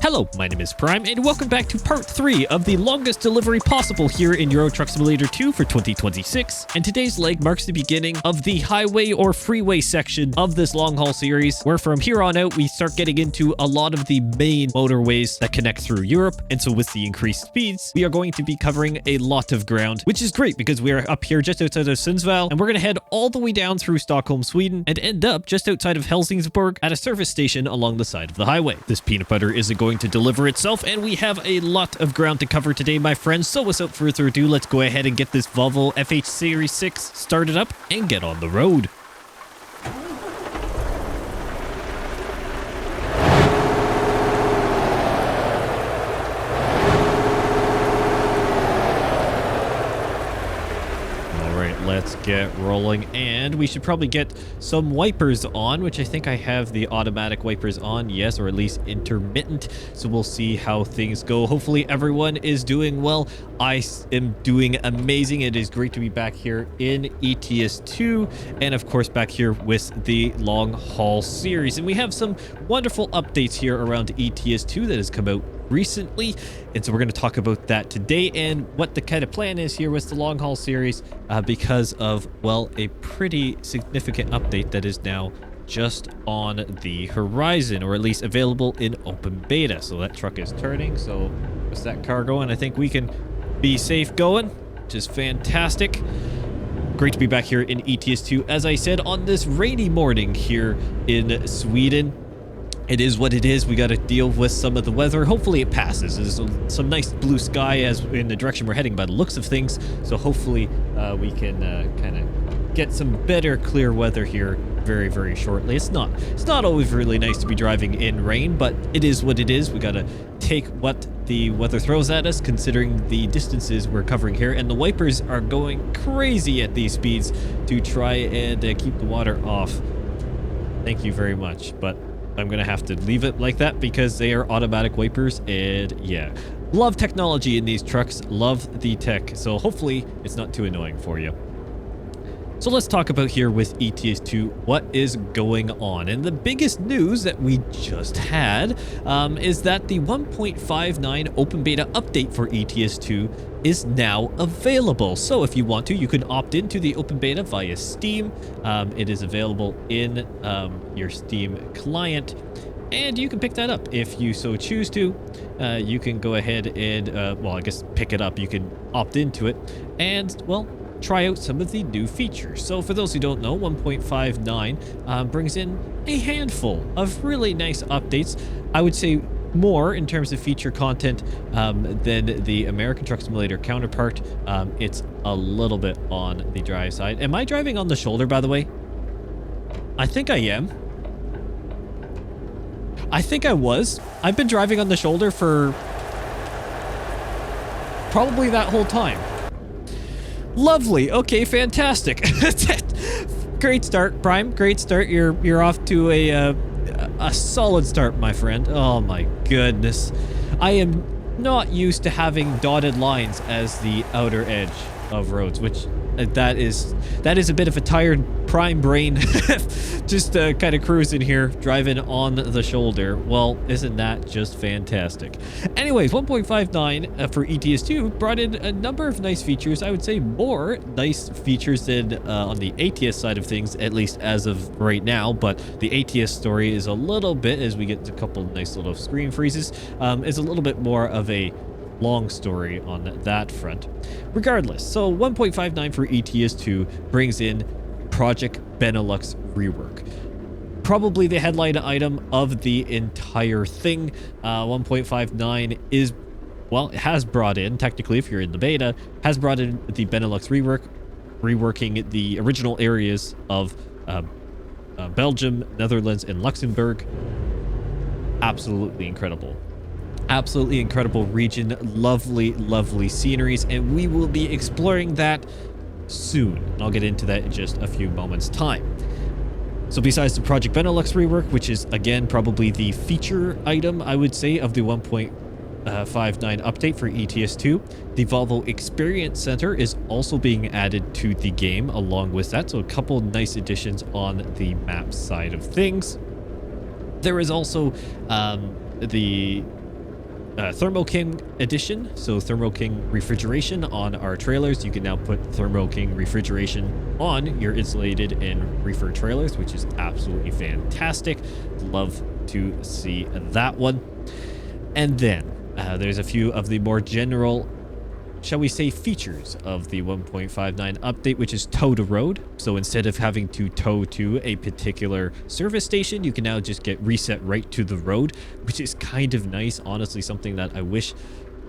Hello, my name is Prime, and welcome back to part 3 of the longest delivery possible here in Euro Truck Simulator 2 for 2026. And today's leg marks the beginning of the highway or freeway section of this long haul series, where from here on out, we start getting into a lot of the main motorways that connect through Europe. And so with the increased speeds, we are going to be covering a lot of ground, which is great because we are up here just outside of Sundsvall, and we're going to head all the way down through Stockholm, Sweden, and end up just outside of Helsingborg at a service station along the side of the highway. This peanut butter isn't going to deliver itself, and we have a lot of ground to cover today, my friends. So without further ado, let's go ahead and get this Volvo FH Series 6 started up and get on the road. Let's get rolling, and we should probably get some wipers on, which I think I have the automatic wipers on, yes, or at least intermittent. So we'll see how things go. Hopefully everyone is doing well. I am doing amazing. It is great to be back here in ETS2, and of course back here with the long haul series. And we have some wonderful updates here around ETS2 that has come out recently, and so we're going to talk about that today and what the kind of plan is here with the long haul series, because of, well, a pretty significant update that is now just on the horizon, or at least available in open beta. So that truck is turning, so what's that car going? I think we can be safe going, which is fantastic. Great to be back here in ETS2, as I said, on this rainy morning here in Sweden. It is what it is. We got to deal with some of the weather. Hopefully it passes. There's some nice blue sky as in the direction we're heading by the looks of things. So hopefully we can kind of get some better clear weather here very, very shortly. It's not always really nice to be driving in rain, but it is what it is. We got to take what the weather throws at us, considering the distances we're covering here. And the wipers are going crazy at these speeds to try and keep the water off. Thank you very much, but I'm gonna have to leave it like that because they are automatic wipers, and yeah, love technology in these trucks, love the tech, so hopefully it's not too annoying for you. So let's talk about here with ETS2 what is going on. And the biggest news that we just had is that the 1.59 open beta update for ETS2 is now available. So if you want to, you can opt into the open beta via Steam. It is available in your Steam client, and you can pick that up if you so choose to. You can go ahead and, well, I guess pick it up. You can opt into it and, well, try out some of the new features. So for those who don't know, 1.59 brings in a handful of really nice updates. I would say more in terms of feature content than the American Truck Simulator counterpart. It's a little bit on the dry side. Am I driving on the shoulder, by the way? I think I am. I think I was. I've been driving on the shoulder for probably that whole time. Lovely. Okay, fantastic. Great start, Prime. Great start. You're off to a solid start, my friend. Oh my goodness. I am not used to having dotted lines as the outer edge of roads, which that is a bit of a tired Prime brain. Just kind of cruising here, driving on the shoulder. Well, isn't that just fantastic? Anyways, 1.59 for ETS2 brought in a number of nice features. I would say more nice features than on the ATS side of things, at least as of right now. But the ATS story is a little bit, as we get a couple nice little screen freezes, is a little bit more of a long story on that front. Regardless, so 1.59 for ETS2 brings in Project Benelux rework. Probably the headline item of the entire thing. 1.59 is, well, it has brought in, technically if you're in the beta, has brought in the Benelux rework, reworking the original areas of Belgium, Netherlands, and Luxembourg. Absolutely incredible. Absolutely incredible region. Lovely, lovely sceneries, and we will be exploring that soon. I'll get into that in just a few moments' time. So besides the Project Benelux rework, which is again probably the feature item, I would say, of the 1.59 update for ETS2, the Volvo Experience Center is also being added to the game along with that. So a couple nice additions on the map side of things. There is also the Thermo King edition. So Thermo King refrigeration on our trailers. You can now put Thermo King refrigeration on your insulated and reefer trailers, which is absolutely fantastic. Love to see that one. And then there's a few of the more general, shall we say, features of the 1.59 update, which is tow to road. So instead of having to tow to a particular service station, you can now just get reset right to the road, which is kind of nice. Honestly, something that I wish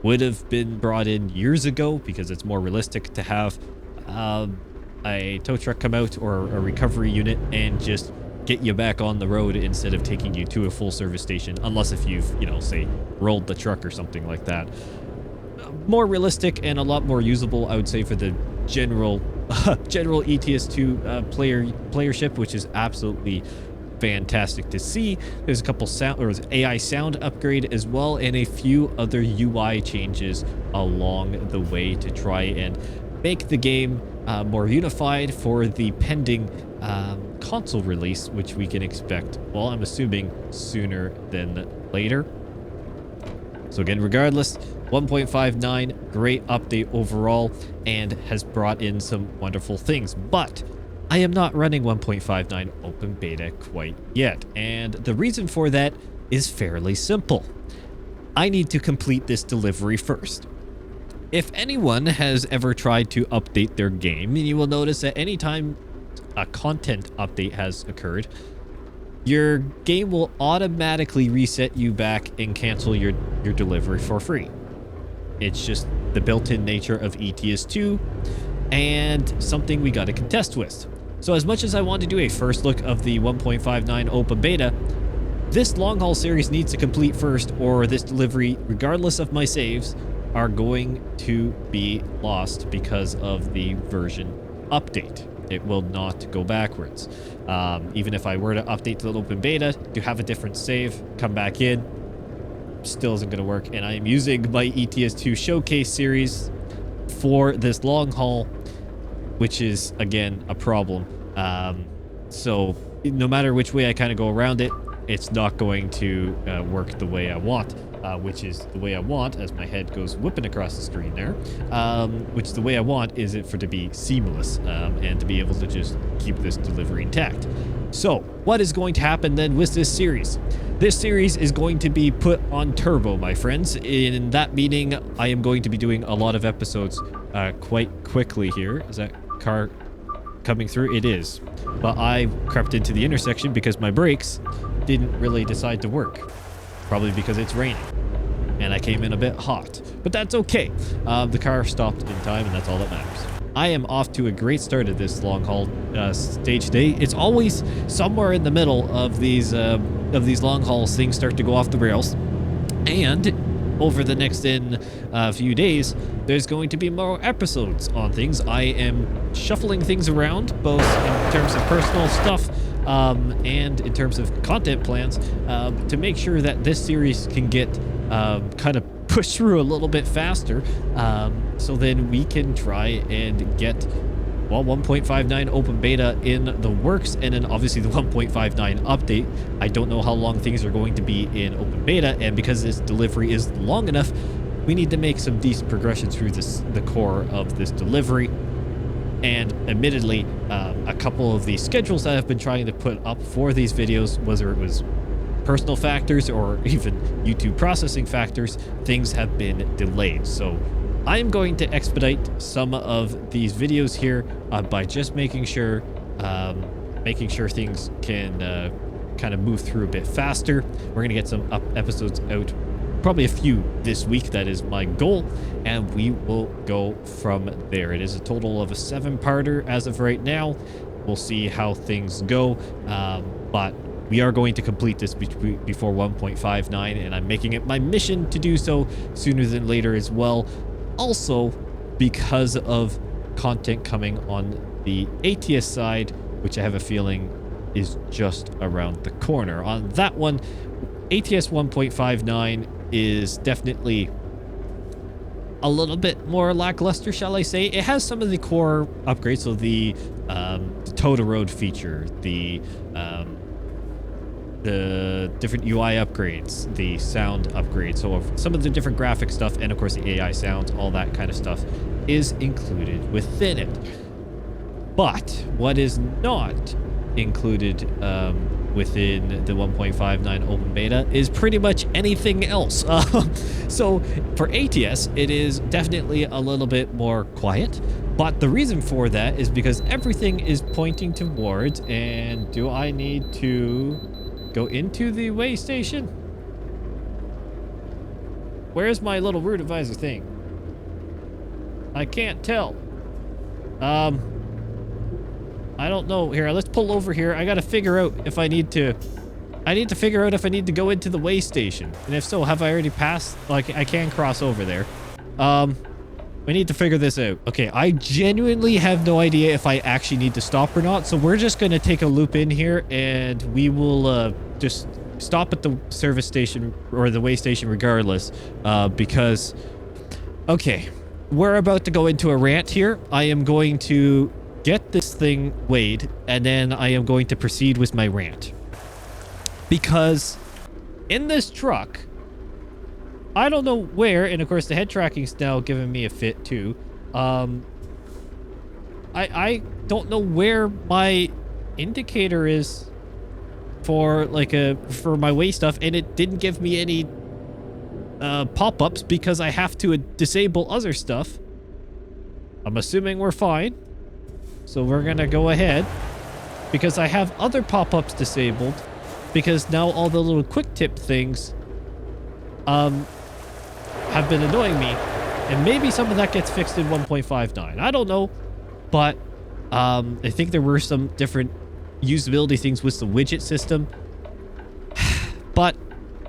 would have been brought in years ago, because it's more realistic to have a tow truck come out or a recovery unit and just get you back on the road instead of taking you to a full service station, unless if you've, you know, say rolled the truck or something like that. More realistic and a lot more usable, I would say, for the general ETS2 playership, which is absolutely fantastic to see. There's a couple AI sound upgrade as well, and a few other UI changes along the way to try and make the game more unified for the pending console release, which we can expect, well, I'm assuming sooner than later. So again, regardless, 1.59, great update overall, and has brought in some wonderful things. But I am not running 1.59 open beta quite yet, and the reason for that is fairly simple. I need to complete this delivery first. If anyone has ever tried to update their game, you will notice that anytime a content update has occurred, your game will automatically reset you back and cancel your delivery for free. It's just the built-in nature of ETS2 and something we got to contest with. So as much as I want to do a first look of the 1.59 open beta, this long haul series needs to complete first, or this delivery, regardless of my saves, are going to be lost because of the version update. It will not go backwards. Even if I were to update to the open beta to have a different save, come back in, still isn't going to work. And I am using my ETS2 showcase series for this long haul, which is, again, a problem. So no matter which way I kind of go around it, it's not going to work the way I want, which is the way I want, as my head goes whipping across the screen there, which the way I want is it for to be seamless and to be able to just keep this delivery intact. So what is going to happen then with this series? This series is going to be put on turbo, my friends. In that meaning, I am going to be doing a lot of episodes quite quickly here. Is that car coming through? It is. But I crept into the intersection because my brakes didn't really decide to work. Probably because it's raining. And I came in a bit hot. But that's okay. The car stopped in time, and that's all that matters. I am off to a great start at this long haul stage today. It's always somewhere in the middle of these long hauls things start to go off the rails. And over the next few days, there's going to be more episodes on things. I am shuffling things around, both in terms of personal stuff and in terms of content plans, to make sure that this series can get kind of pushed through a little bit faster, so then we can try and get, well, 1.59 open beta in the works, and then obviously the 1.59 update. I don't know how long things are going to be in open beta, and because this delivery is long enough, we need to make some decent progression through the core of this delivery. And admittedly, a couple of the schedules that I've been trying to put up for these videos, whether it was personal factors or even YouTube processing factors, things have been delayed. So I am going to expedite some of these videos here by just making sure things can kind of move through a bit faster. We're going to get some episodes out, probably a few this week. That is my goal, and we will go from there. It is a total of a 7-parter as of right now. We'll see how things go, but we are going to complete this before 1.59, and I'm making it my mission to do so sooner than later as well. Also, because of content coming on the ATS side, which I have a feeling is just around the corner. On that one, ATS 1.59 is definitely a little bit more lackluster, shall I say. It has some of the core upgrades, so the tow to road feature, the the different UI upgrades, the sound upgrades. So some of the different graphic stuff, and of course the AI sounds, all that kind of stuff is included within it. But what is not included within the 1.59 open beta is pretty much anything else. So for ATS, it is definitely a little bit more quiet. But the reason for that is because everything is pointing towards, and do I need to go into the way station? Where's my little route advisor thing? I can't tell. I don't know. Here, let's pull over here. I gotta figure out if I need to... I need to figure out if I need to go into the way station. And if so, have I already passed? Like, I can cross over there. We need to figure this out. Okay, I genuinely have no idea if I actually need to stop or not. So we're just gonna take a loop in here, and we will just stop at the service station or the way station regardless. Because... Okay, we're about to go into a rant here. I am going to get this thing weighed, and then I am going to proceed with my rant. Because in this truck, I don't know where, and of course the head tracking's now giving me a fit too. I don't know where my indicator is for for my weigh stuff, and it didn't give me any pop-ups because I have to disable other stuff. I'm assuming we're fine. So we're gonna go ahead because I have other pop-ups disabled because now all the little quick tip things have been annoying me, and maybe some of that gets fixed in 1.59. I don't know, but I think there were some different usability things with the widget system, but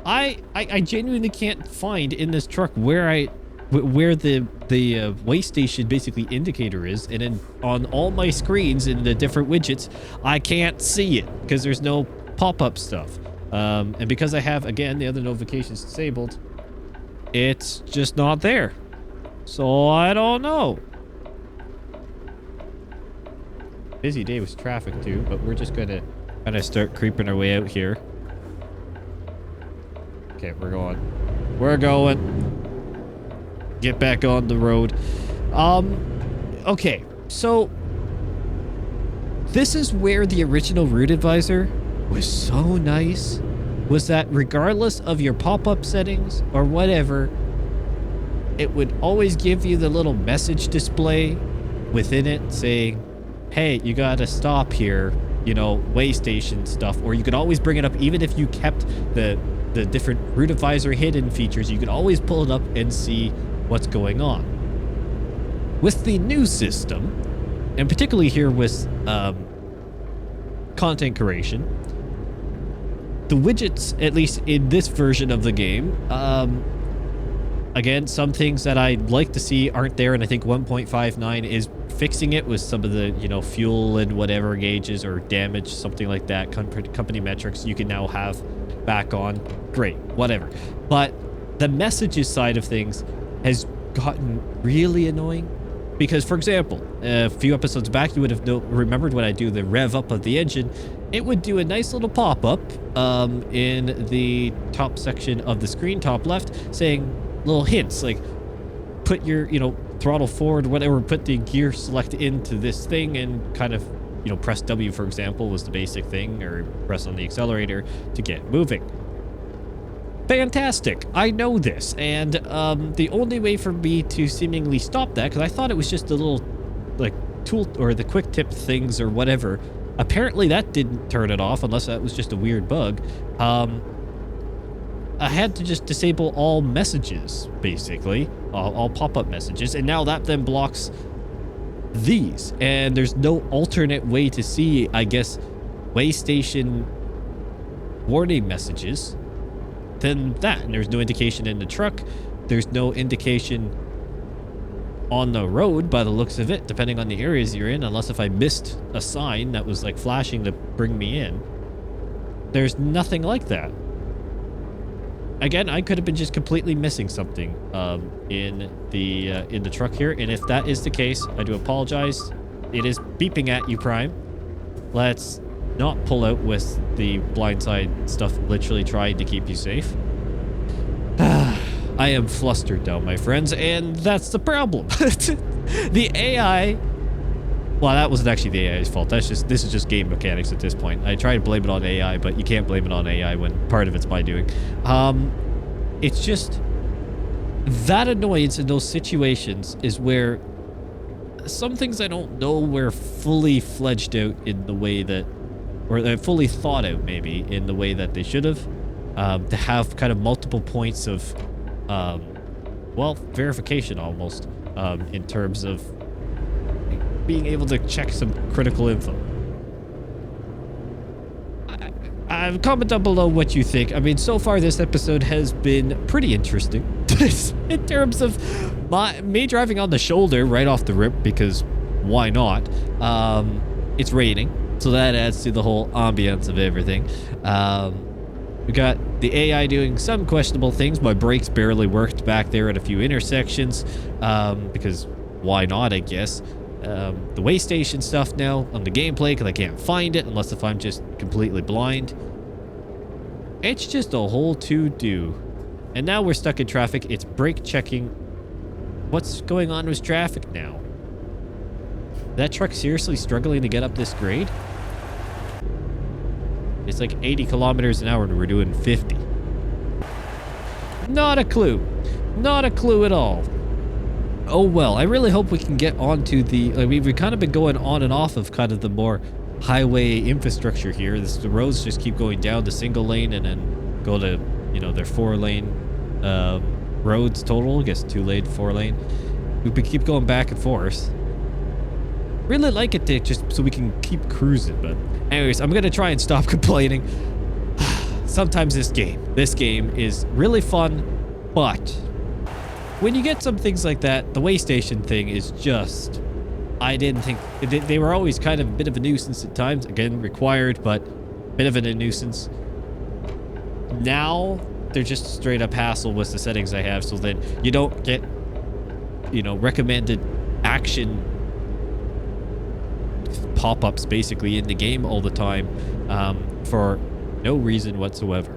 I genuinely can't find in this truck where the way station basically indicator is, and then on all my screens in the different widgets I can't see it because there's no pop-up stuff, and because I have, again, the other notifications disabled, it's just not there. So I don't know. Busy day with traffic too, but we're just gonna kind of start creeping our way out here. Okay, we're going. Get back on the road. Okay, so this is where the original route advisor was so nice, was that regardless of your pop-up settings or whatever, it would always give you the little message display within it saying, hey, you gotta stop here, you know, way station stuff. Or you could always bring it up even if you kept the different route advisor hidden features. You could always pull it up and see what's going on. With the new system, and particularly here with content creation, the widgets, at least in this version of the game, again, some things that I'd like to see aren't there, and I think 1.59 is fixing it with some of the, you know, fuel and whatever gauges or damage, something like that, company metrics you can now have back on. Great, whatever. But the messages side of things has gotten really annoying because, for example, a few episodes back, you would have remembered when I do the rev up of the engine, it would do a nice little pop-up in the top section of the screen, top left, saying little hints like put your, you know, throttle forward, whatever, put the gear select into this thing, and kind of, you know, press W, for example, was the basic thing, or press on the accelerator to get moving. Fantastic. I know this, and the only way for me to seemingly stop that, because I thought it was just a little, like, tool or the quick tip things or whatever. Apparently that didn't turn it off, unless that was just a weird bug. I had to just disable all messages, basically, all pop-up messages, and now that then blocks these, and there's no alternate way to see, I guess, way station warning messages than that. And there's no indication in the truck, there's no indication on the road by the looks of it, depending on the areas you're in, unless if I missed a sign that was like flashing to bring me in. There's nothing like that. Again, I could have been just completely missing something in the truck here, and if that is the case, I do apologize. It is beeping at you, Prime. Let's not pull out with the blindside stuff literally trying to keep you safe. I am flustered now, my friends, and that's the problem. The AI... Well, that wasn't actually the AI's fault. This is just game mechanics at this point. I try to blame it on AI, but you can't blame it on AI when part of it's my doing. It's just... That annoyance in those situations is where some things I don't know were fully fledged out in the way that... Or they're fully thought out, maybe, in the way that they should have. To have kind of multiple points of... well, verification almost, in terms of being able to check some critical info. Comment down below what you think. I mean, so far this episode has been pretty interesting in terms of me driving on the shoulder right off the rip, because why not? It's raining, so that adds to the whole ambience of everything. We got the AI doing some questionable things. My brakes barely worked back there at a few intersections, because why not, I guess. The way station stuff now on the gameplay, because I can't find it unless if I'm just completely blind. It's just a whole to-do. And now we're stuck in traffic. It's brake checking. What's going on with traffic now? That truck seriously struggling to get up this grade? It's like 80 kilometers an hour and we're doing 50. Not a clue. Not a clue at all. Oh well, I really hope we can get onto the... I mean, we've kind of been going on and off of kind of the more highway infrastructure here. The roads just keep going down to single lane and then go to, you know, their 4-lane roads total. I guess 2-lane, 4-lane. We keep going back and forth. Really like it to just so we can keep cruising, but anyways, I'm gonna try and stop complaining. Sometimes this game is really fun, but when you get some things like that, the way station thing is just... I didn't think... They were always kind of a bit of a nuisance at times. Again, required, but a bit of a nuisance. Now, they're just straight up hassle with the settings I have, so that you don't get, you know, recommended action pop-ups basically in the game all the time, for no reason whatsoever.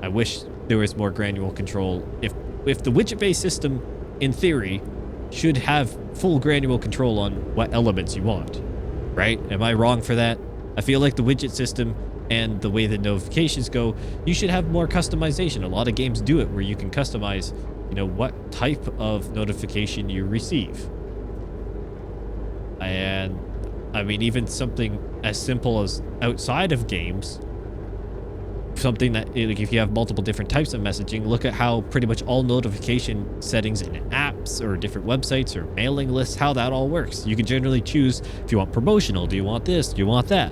I wish there was more granular control. If the widget-based system, in theory, should have full granular control on what elements you want, right? Am I wrong for that? I feel like the widget system and the way the notifications go, you should have more customization. A lot of games do it where you can customize, you know, what type of notification you receive. And I mean, even something as simple as outside of games, something that, like, if you have multiple different types of messaging, look at how pretty much all notification settings in apps or different websites or mailing lists, how that all works. You can generally choose if you want promotional, do you want this, do you want that?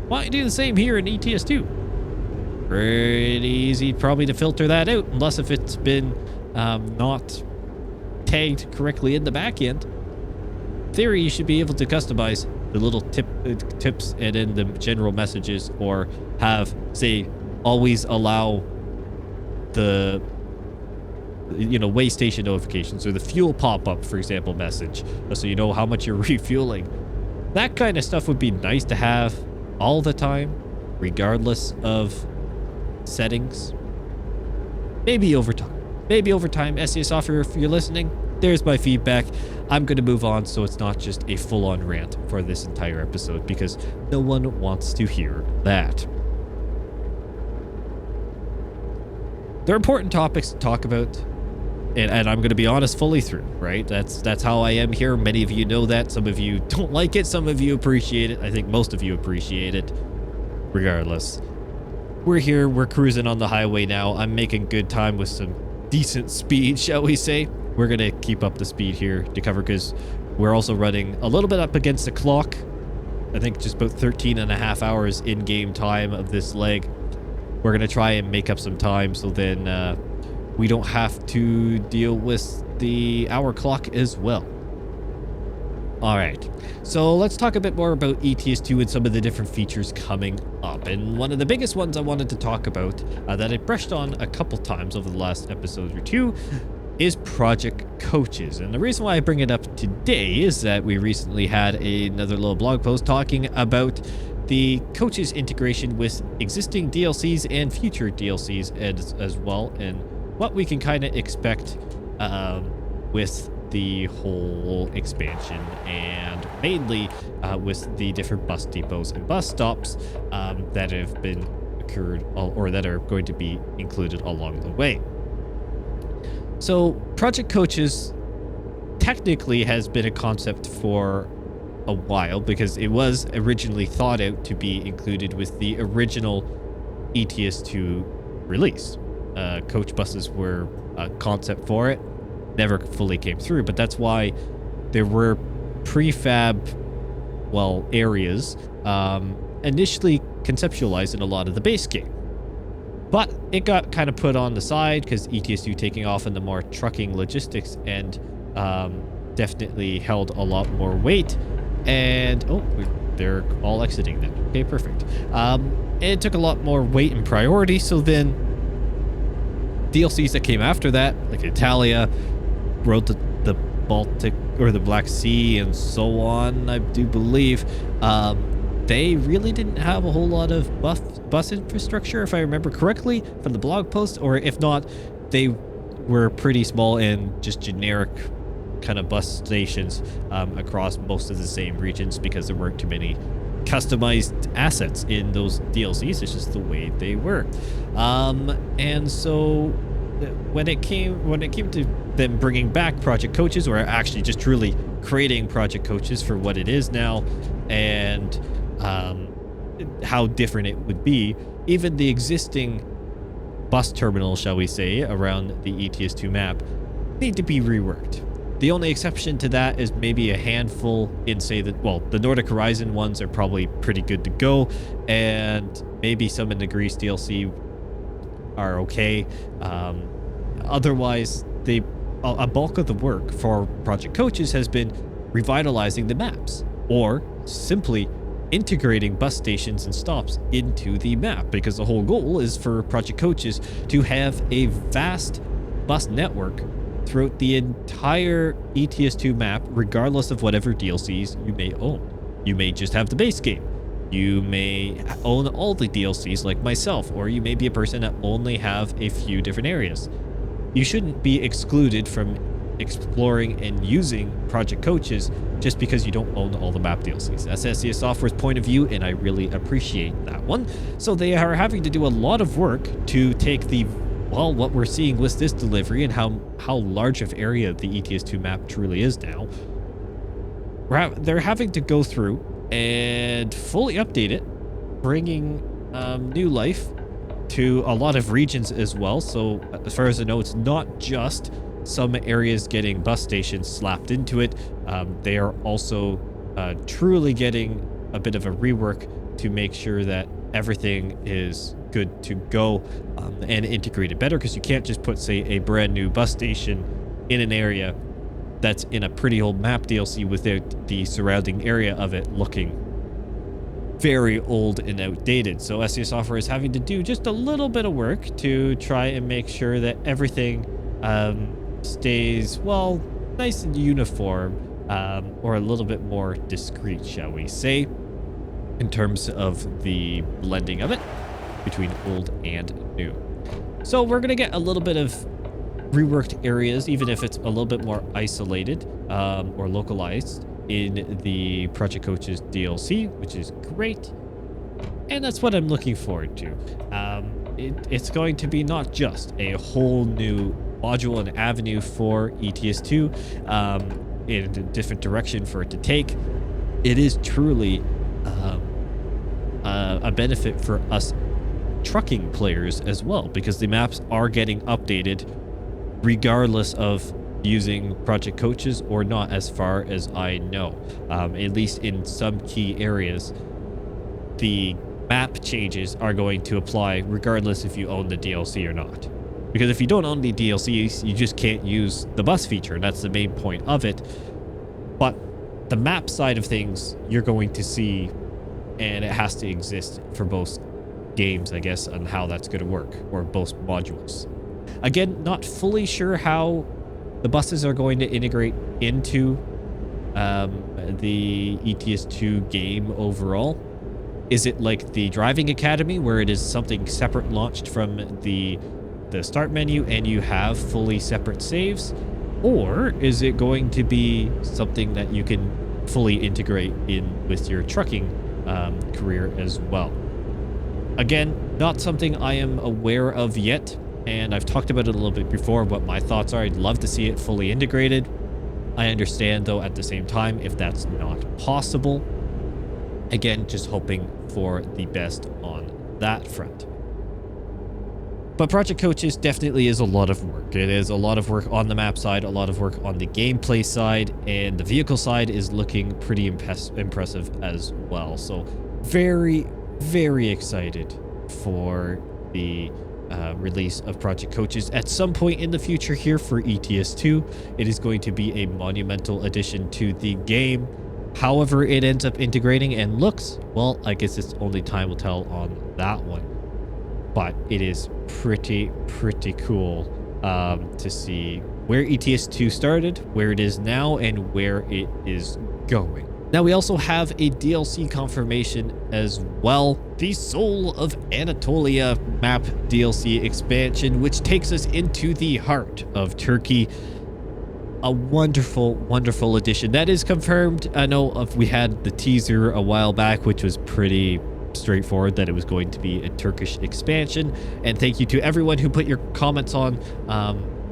Why don't you do the same here in ETS2? Pretty easy probably to filter that out, unless if it's been not tagged correctly in the back end. In theory, you should be able to customize the little tips and in the general messages, or have, say, always allow the, you know, way station notifications or the fuel pop-up, for example, message, so you know how much you're refueling. That kind of stuff would be nice to have all the time, regardless of settings. Maybe over time. Maybe over time. SES Software, if you're listening, there's my feedback. I'm going to move on so it's not just a full-on rant for this entire episode, because no one wants to hear that. They're important topics to talk about, and I'm going to be honest fully through, right? That's how I am here. Many of you know that. Some of you don't like it. Some of you appreciate it. I think most of you appreciate it. Regardless, we're here. We're cruising on the highway now. I'm making good time with some decent speed, shall we say. We're going to keep up the speed here to cover, because we're also running a little bit up against the clock. I think just about 13 and a half hours in-game time of this leg. We're going to try and make up some time so then we don't have to deal with the hour clock as well. All right, so let's talk a bit more about ETS2 and some of the different features coming up. And one of the biggest ones I wanted to talk about that I brushed on a couple times over the last episode or two is project coaches. And the reason why I bring it up today is that we recently had another little blog post talking about the coaches integration with existing DLCs and future DLCs as well, and what we can kind of expect with the whole expansion, and mainly with the different bus depots and bus stops that have been occurred or that are going to be included along the way. So project coaches technically has been a concept for a while, because it was originally thought out to be included with the original ETS2 release. Coach buses were a concept for it, never fully came through, but that's why there were prefab areas initially conceptualized in a lot of the base game. But it got kind of put on the side because ETS2 taking off in the more trucking logistics and definitely held a lot more weight. And they're all exiting then. Okay, perfect. It took a lot more weight and priority. So then DLCs that came after that, like Italia, Road to the Baltic or the Black Sea, and so on, I do believe, they really didn't have a whole lot of bus infrastructure, if I remember correctly from the blog post, or if not, they were pretty small and just generic kind of bus stations across most of the same regions, because there weren't too many customized assets in those DLCs. It's just the way they were. And so when it came to them bringing back project coaches, or actually just truly creating project coaches for what it is now, and how different it would be, even the existing bus terminal, shall we say, around the ETS2 map need to be reworked. The only exception to that is maybe a handful in, say, the Nordic Horizon ones are probably pretty good to go, and maybe some in the Greece DLC are okay. Otherwise, a bulk of the work for project coaches has been revitalizing the maps, or simply integrating bus stations and stops into the map, because the whole goal is for project coaches to have a vast bus network throughout the entire ETS2 map, regardless of whatever DLCs you may own. You may just have the base game. You may own all the DLCs like myself, or you may be a person that only have a few different areas. You shouldn't be excluded from exploring and using project coaches just because you don't own all the map DLCs. That's SCS Software's point of view, and I really appreciate that one. So they are having to do a lot of work to take what we're seeing with this delivery and how large of area the ETS2 map truly is now. They're having to go through and fully update it, bringing new life to a lot of regions as well. So as far as I know, it's not just some areas getting bus stations slapped into it. They are also truly getting a bit of a rework to make sure that everything is good to go and integrated better, because you can't just put, say, a brand new bus station in an area that's in a pretty old map DLC without the surrounding area of it looking very old and outdated. So SCS Software is having to do just a little bit of work to try and make sure that everything stays, nice and uniform, or a little bit more discreet, shall we say, in terms of the blending of it between old and new. So we're going to get a little bit of reworked areas, even if it's a little bit more isolated or localized in the Project Coaches DLC, which is great. And that's what I'm looking forward to. It's going to be not just a whole new module and avenue for ETS2 in a different direction for it to take. It is truly a benefit for us trucking players as well, because the maps are getting updated regardless of using project coaches or not, as far as I know. At least in some key areas, the map changes are going to apply regardless if you own the DLC or not. Because if you don't own the DLCs, you just can't use the bus feature, and that's the main point of it. But the map side of things, you're going to see, and it has to exist for both games, I guess, on how that's going to work, or both modules. Again, not fully sure how the buses are going to integrate into the ETS2 game overall? Is it like the Driving Academy, where it is something separate launched from the start menu and you have fully separate saves? Or is it going to be something that you can fully integrate in with your trucking career as well? Again, not something I am aware of yet, and I've talked about it a little bit before, what my thoughts are. I'd love to see it fully integrated. I understand, though, at the same time, if that's not possible. Again, just hoping for the best on that front. But Project Coaches definitely is a lot of work. It is a lot of work on the map side, a lot of work on the gameplay side, and the vehicle side is looking pretty impressive as well. So very, very excited for the release of Project Coaches at some point in the future here for ETS2. It is going to be a monumental addition to the game. However it ends up integrating and looks, well, I guess it's only time will tell on that one. But it is pretty cool to see where ETS2 started, where it is now, and where it is going. Now, we also have a DLC confirmation as well. The Soul of Anatolia map DLC expansion, which takes us into the heart of Turkey. A wonderful, wonderful addition. That is confirmed. I know we had the teaser a while back, which was pretty straightforward that it was going to be a Turkish expansion. And thank you to everyone who put your comments on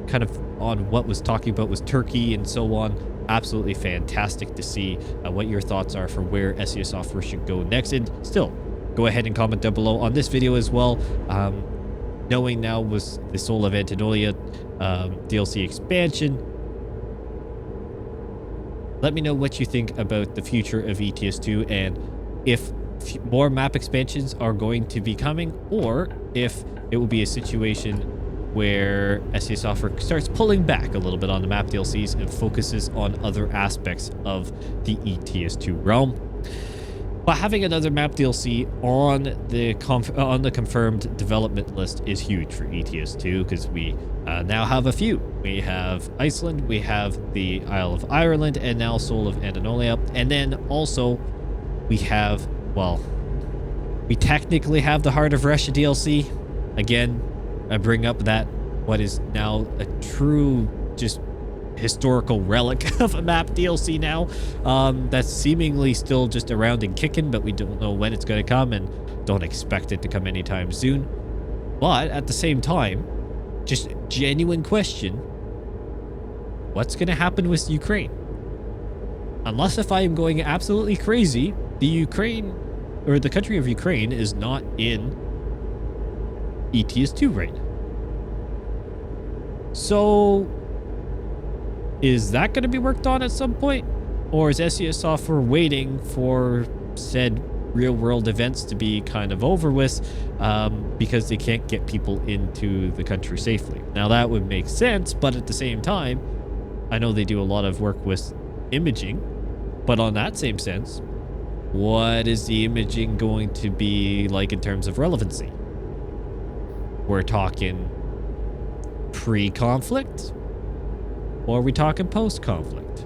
kind of on what was talking about was Turkey and so on. Absolutely fantastic to see what your thoughts are for where SES Software should go next. And still, go ahead and comment down below on this video as well. Knowing now was the Soul of Anatolia DLC expansion. Let me know what you think about the future of ETS2 and if more map expansions are going to be coming, or if it will be a situation where SES Software starts pulling back a little bit on the map DLCs and focuses on other aspects of the ETS2 realm. But having another map DLC on the confirmed development list is huge for ETS2 because we now have a few. We have Iceland, we have the Isle of Ireland, and now Soul of Anatolia. And then also we have, well, we technically have the Heart of Russia DLC. Again, I bring up that what is now a true just historical relic of a map DLC now, that's seemingly still just around and kicking, but we don't know when it's going to come and don't expect it to come anytime soon. But at the same time, just genuine question, what's going to happen with Ukraine? Unless if I am going absolutely crazy, the Ukraine or the country of Ukraine is not in ETS2 right now. So is that going to be worked on at some point? Or is SES Software waiting for said real world events to be kind of over with because they can't get people into the country safely? Now that would make sense, but at the same time, I know they do a lot of work with imaging, but on that same sense, what is the imaging going to be like in terms of relevancy? We're talking pre-conflict? Or are we talking post-conflict?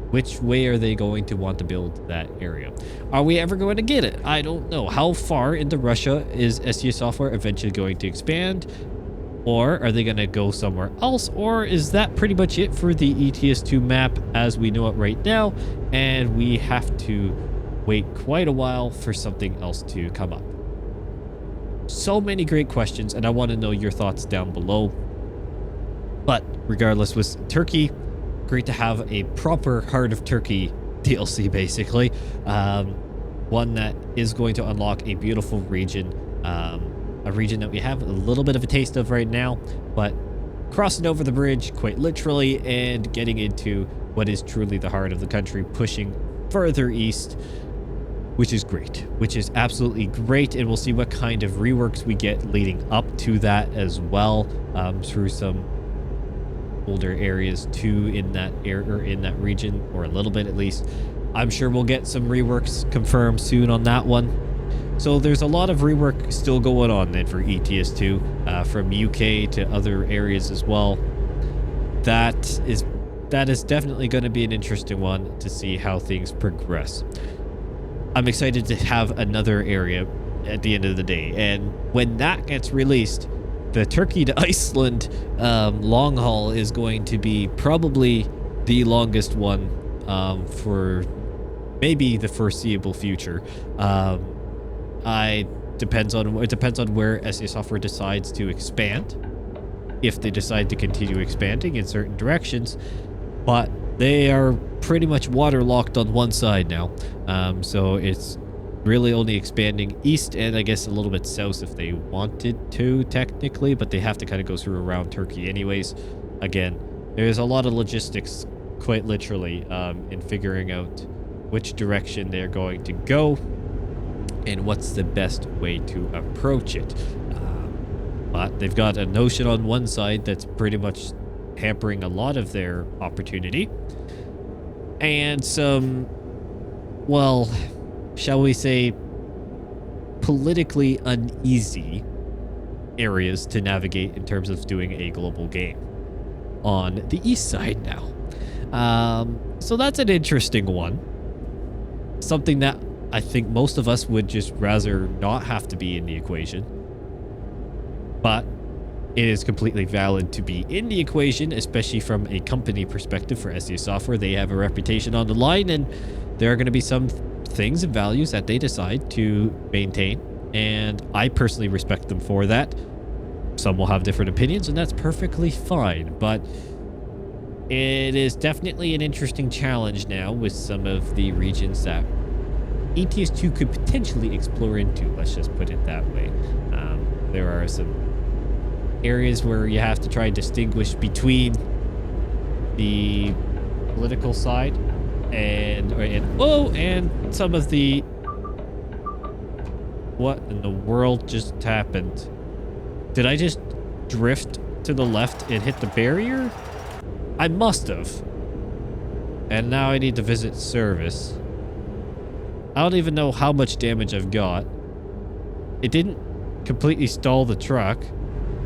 Which way are they going to want to build that area? Are we ever going to get it? I don't know. How far into Russia is SES Software eventually going to expand? Or are they going to go somewhere else? Or is that pretty much it for the ETS2 map as we know it right now? And we have to wait quite a while for something else to come up. So many great questions, and I want to know your thoughts down below. But regardless, with Turkey, great to have a proper Heart of Turkey DLC, basically. One that is going to unlock a beautiful region, a region that we have a little bit of a taste of right now, but crossing over the bridge quite literally and getting into what is truly the heart of the country, pushing further east, which is great, which is absolutely great. And we'll see what kind of reworks we get leading up to that as well, through some older areas too in that area or in that region, or a little bit at least. I'm sure we'll get some reworks confirmed soon on that one. So there's a lot of rework still going on then for ETS2 from UK to other areas as well that is definitely going to be an interesting one to see how things progress. I'm excited to have another area at the end of the day, and when that gets released, the Turkey to Iceland long haul is going to be probably the longest one for maybe the foreseeable future. It depends on where SEA Software decides to expand, if they decide to continue expanding in certain directions, but they are pretty much waterlocked on one side now. So it's really only expanding east and I guess a little bit south if they wanted to technically, but they have to kind of go through around Turkey anyways. Again, there's a lot of logistics, quite literally, in figuring out which direction they're going to go and what's the best way to approach it. But they've got an ocean on one side that's pretty much hampering a lot of their opportunity, and some, well, shall we say, politically uneasy areas to navigate in terms of doing a global game on the east side now. So that's an interesting one. Something that I think most of us would just rather not have to be in the equation. But it is completely valid to be in the equation, especially from a company perspective for SEA Software. They have a reputation on the line, and there are going to be some things and values that they decide to maintain. And I personally respect them for that. Some will have different opinions, and that's perfectly fine. But it is definitely an interesting challenge now with some of the regions that ETS2 could potentially explore into. Let's just put it that way. There are some areas where you have to try and distinguish between the political side and some of the... What in the world just happened? Did I just drift to the left and hit the barrier? I must have. And now I need to visit service. I don't even know how much damage I've got. It didn't completely stall the truck.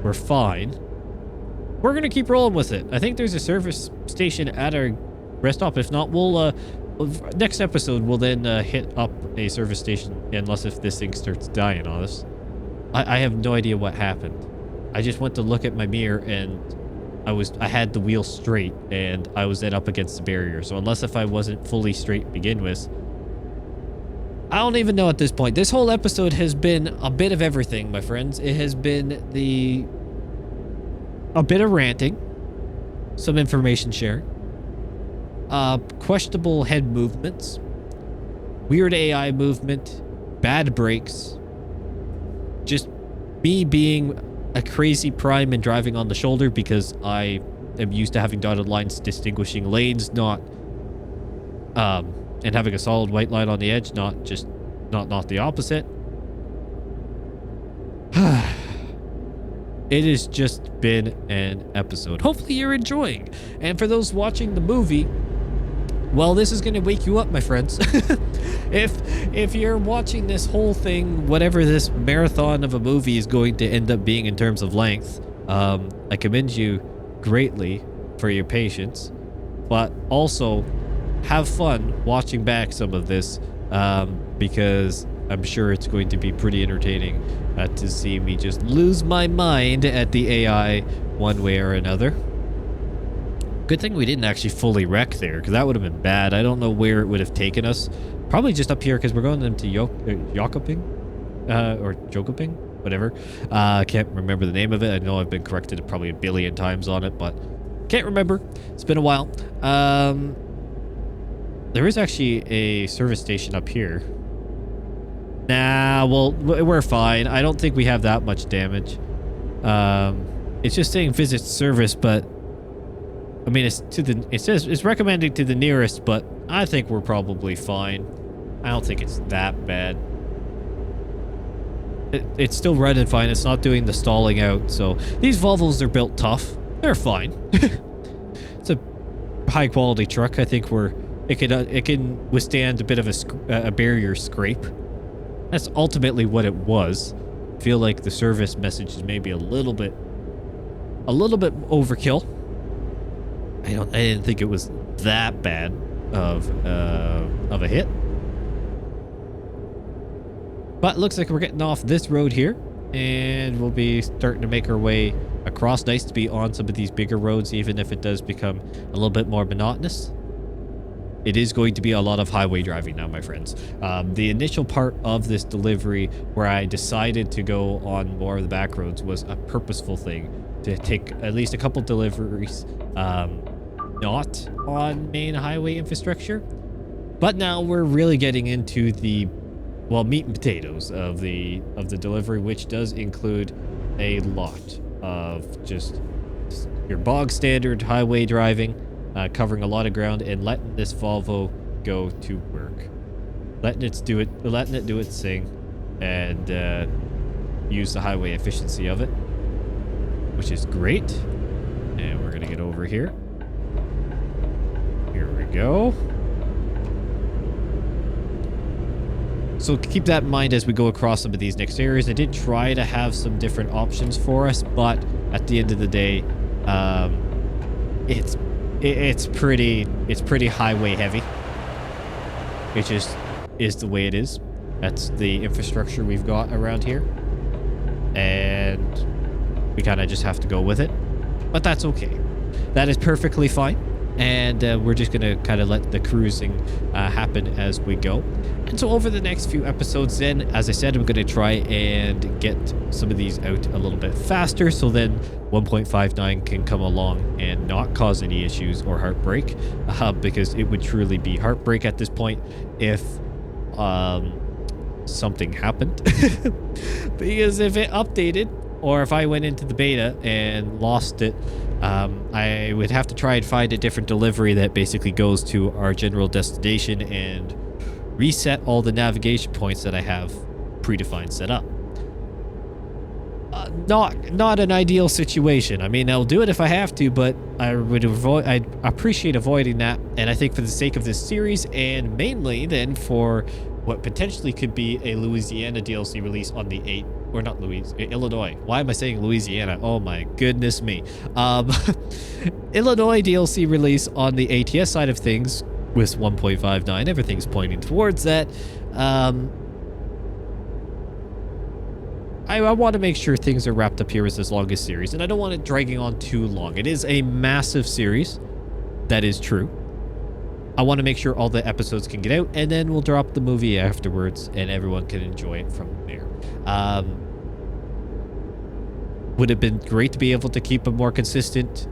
We're fine. We're gonna keep rolling with it. I think there's a service station at our rest stop. If not, we'll next episode we'll then hit up a service station, unless if this thing starts dying on us. I have no idea what happened. I just went to look at my mirror and I had the wheel straight and I was then up against the barrier. So unless if I wasn't fully straight to begin with, I don't even know at this point. This whole episode has been a bit of everything, my friends. It has been a bit of ranting, some information sharing, questionable head movements, weird AI movement, bad brakes, just me being a crazy prime and driving on the shoulder because I am used to having dotted lines distinguishing lanes, and having a solid white line on the edge, not the opposite. It has just been an episode. Hopefully you're enjoying. And for those watching the movie, well, this is going to wake you up, my friends. If you're watching this whole thing, whatever this marathon of a movie is going to end up being in terms of length, I commend you greatly for your patience, but also have fun watching back some of this, because I'm sure it's going to be pretty entertaining to see me just lose my mind at the AI one way or another. Good thing we didn't actually fully wreck there, because that would have been bad. I don't know where it would have taken us. Probably just up here, because we're going into Jokoping, or Jokoping, whatever. I can't remember the name of it. I know I've been corrected probably a billion times on it, but can't remember. It's been a while. There is actually a service station up here. Nah, well, we're fine. I don't think we have that much damage. It's just saying visit service, but I mean, it says it's recommended to the nearest, but I think we're probably fine. I don't think it's that bad. It's still running fine. It's not doing the stalling out. So these Volvos are built tough. They're fine. It's a high quality truck. I think it can withstand a bit of a barrier scrape. That's ultimately what it was. I feel like the service message is maybe a little bit overkill. I didn't think it was that bad of a hit. But it looks like we're getting off this road here, and we'll be starting to make our way across. Nice to be on some of these bigger roads, even if it does become a little bit more monotonous. It is going to be a lot of highway driving now, my friends. The initial part of this delivery where I decided to go on more of the back roads was a purposeful thing to take at least a couple deliveries not on main highway infrastructure. But now we're really getting into the, well, meat and potatoes of the delivery, which does include a lot of just your bog standard highway driving, covering a lot of ground and letting this Volvo go to work, letting it do its thing, and use the highway efficiency of it, which is great. And we're gonna get over here. Here we go. So keep that in mind as we go across some of these next areas. I did try to have some different options for us, but at the end of the day, it's pretty highway heavy. It just is the way it is. That's the infrastructure we've got around here, and we kind of just have to go with it. But that's okay. That is perfectly fine. And we're just going to kind of let the cruising happen as we go. And so over the next few episodes then, as I said, I'm going to try and get some of these out a little bit faster, so then 1.59 can come along and not cause any issues or heartbreak, because it would truly be heartbreak at this point if something happened. Because if it updated, or if I went into the beta and lost it, I would have to try and find a different delivery that basically goes to our general destination and reset all the navigation points that I have predefined set up. Not an ideal situation. I mean, I'll do it if I have to, but I'd appreciate avoiding that. And I think for the sake of this series, and mainly then for what potentially could be a Louisiana DLC release on the 8th, or not Illinois. Why am I saying Louisiana? Oh my goodness me. Illinois DLC release on the ATS side of things with 1.59. Everything's pointing towards that. I want to make sure things are wrapped up here as this longest series, and I don't want it dragging on too long. It is a massive series. That is true. I want to make sure all the episodes can get out, and then we'll drop the movie afterwards, and everyone can enjoy it from there. Would it have been great to be able to keep a more consistent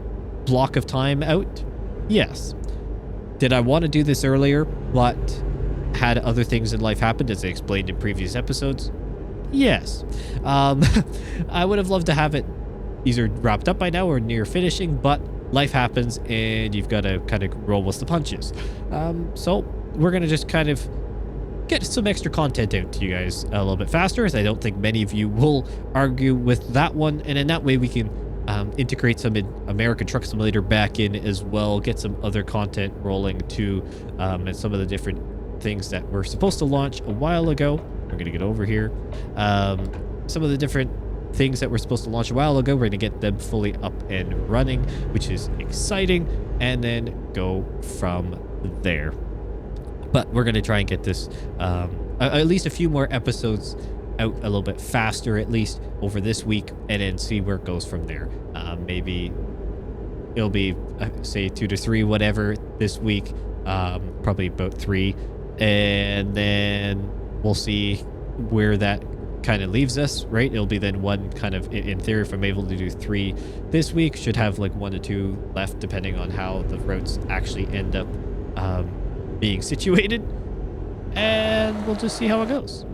block of time out? Yes. Did I want to do this earlier, but had other things in life happen, as I explained in previous episodes? Yes. I would have loved to have it either wrapped up by now or near finishing, but life happens and you've got to kind of roll with the punches. So we're going to just kind of get some extra content out to you guys a little bit faster, as I don't think many of you will argue with that one. And in that way, we can integrate some American Truck Simulator back in as well, get some other content rolling too, and some of the different things that were supposed to launch a while ago. We're going to get over here. Some of the different things that were supposed to launch a while ago, we're going to get them fully up and running, which is exciting, and then go from there. But we're going to try and get this at least a few more episodes out a little bit faster, at least over this week, and then see where it goes from there. Maybe it'll be say 2 to 3, whatever, this week. Probably about 3, and then we'll see where that kind of leaves us, right? It'll be then one kind of, in theory, if I'm able to do 3 this week, should have like 1 to 2 left, depending on how the routes actually end up being situated. And we'll just see how it goes.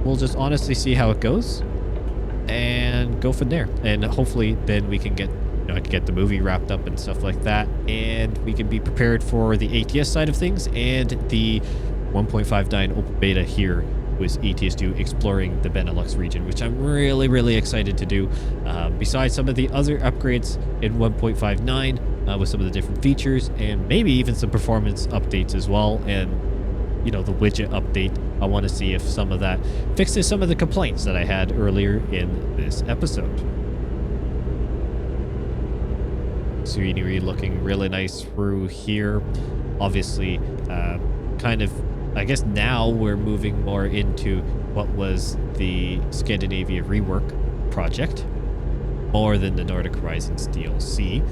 We'll just honestly see how it goes and go from there. And hopefully then we can get, I can get the movie wrapped up and stuff like that, and we can be prepared for the ATS side of things and the 1.59 open beta here with ETS2 exploring the Benelux region, which I'm really, really excited to do. Besides some of the other upgrades in 1.59 with some of the different features, and maybe even some performance updates as well, and the widget update. I want to see if some of that fixes some of the complaints that I had earlier in this episode. Scenery looking really nice through here. Obviously, kind of, I guess now we're moving more into what was the Scandinavia rework project, more than the Nordic Horizons DLC.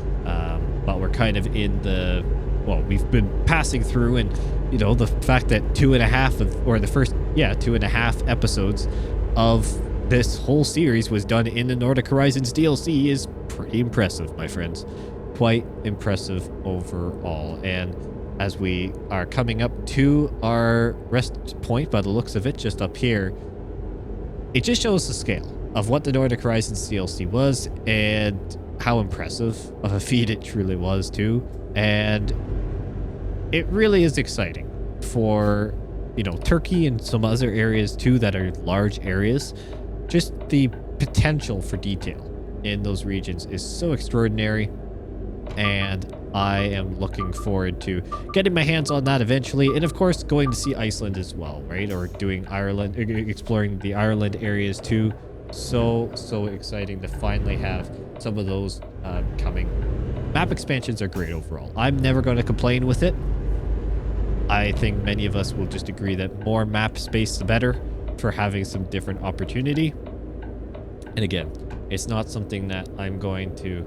But we're kind of in the, well, we've been passing through, and you know, the fact that 2.5 of, or the first, yeah, 2.5 episodes of this whole series was done in the Nordic Horizons DLC is pretty impressive, my friends. Quite impressive overall. And as we are coming up to our rest point, by the looks of it, just up here, it just shows the scale of what the Nordic Horizons DLC was and how impressive of a feat it truly was too. And it really is exciting for, you know, Turkey and some other areas too that are large areas. Just the potential for detail in those regions is so extraordinary, and I am looking forward to getting my hands on that eventually, and of course going to see Iceland as well, right? Or doing Ireland, exploring the Ireland areas too. So exciting to finally have some of those coming. Map expansions are great overall. I'm never going to complain with it. I think many of us will just agree that more map space the better for having some different opportunity. And again, it's not something that I'm going to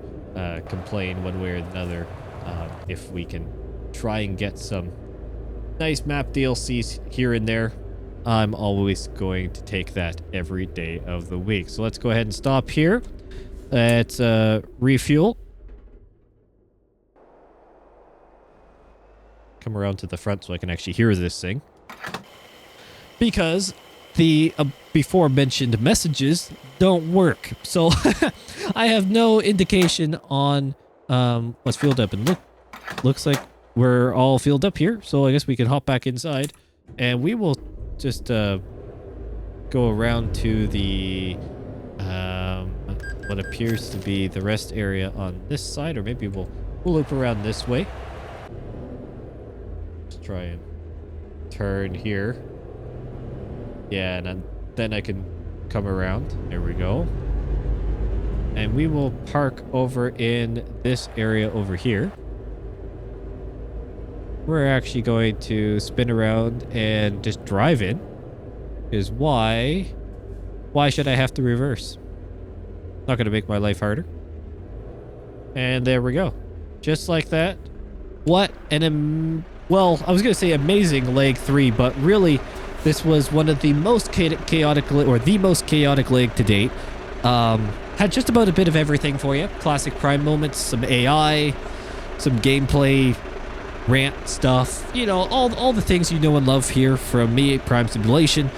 complain one way or another if we can try and get some nice map DLCs here and there. I'm always going to take that every day of the week. So let's go ahead and stop here. Let's refuel. Come around to the front so I can actually hear this thing. Because the before mentioned messages don't work. So I have no indication on what's filled up. And looks like we're all filled up here. So I guess we can hop back inside. And we will just go around to the what appears to be the rest area on this side. Or maybe we'll loop around this way. Let's try and turn here. Yeah, and then I can come around. There we go. And we will park over in this area over here. We're actually going to spin around and just drive in. Because why should I have to reverse? Not going to make my life harder. And there we go. Just like that. What an well, I was going to say amazing leg 3, but really this was one of the most chaotic, or the most chaotic leg to date. Had just about a bit of everything for you. Classic Prime moments, some AI, some gameplay, rant stuff. You know, all the things you know and love here from me, Prime Simulation.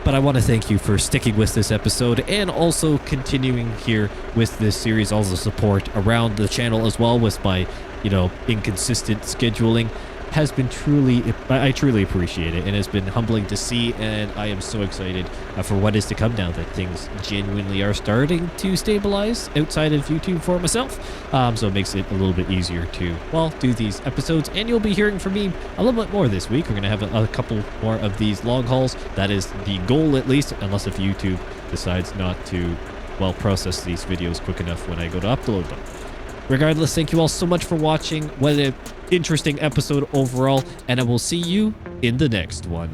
But I want to thank you for sticking with this episode and also continuing here with this series. All the support around the channel as well with my, you know, inconsistent scheduling has been I truly appreciate it, and it's been humbling to see, and I am so excited for what is to come now that things genuinely are starting to stabilize outside of YouTube for myself. So it makes it a little bit easier to, well, do these episodes, and you'll be hearing from me a little bit more this week. We're going to have a couple more of these long hauls. That is the goal, at least, unless if YouTube decides not to, well, process these videos quick enough when I go to upload them. Regardless, thank you all so much for watching. What an interesting episode overall, and I will see you in the next one.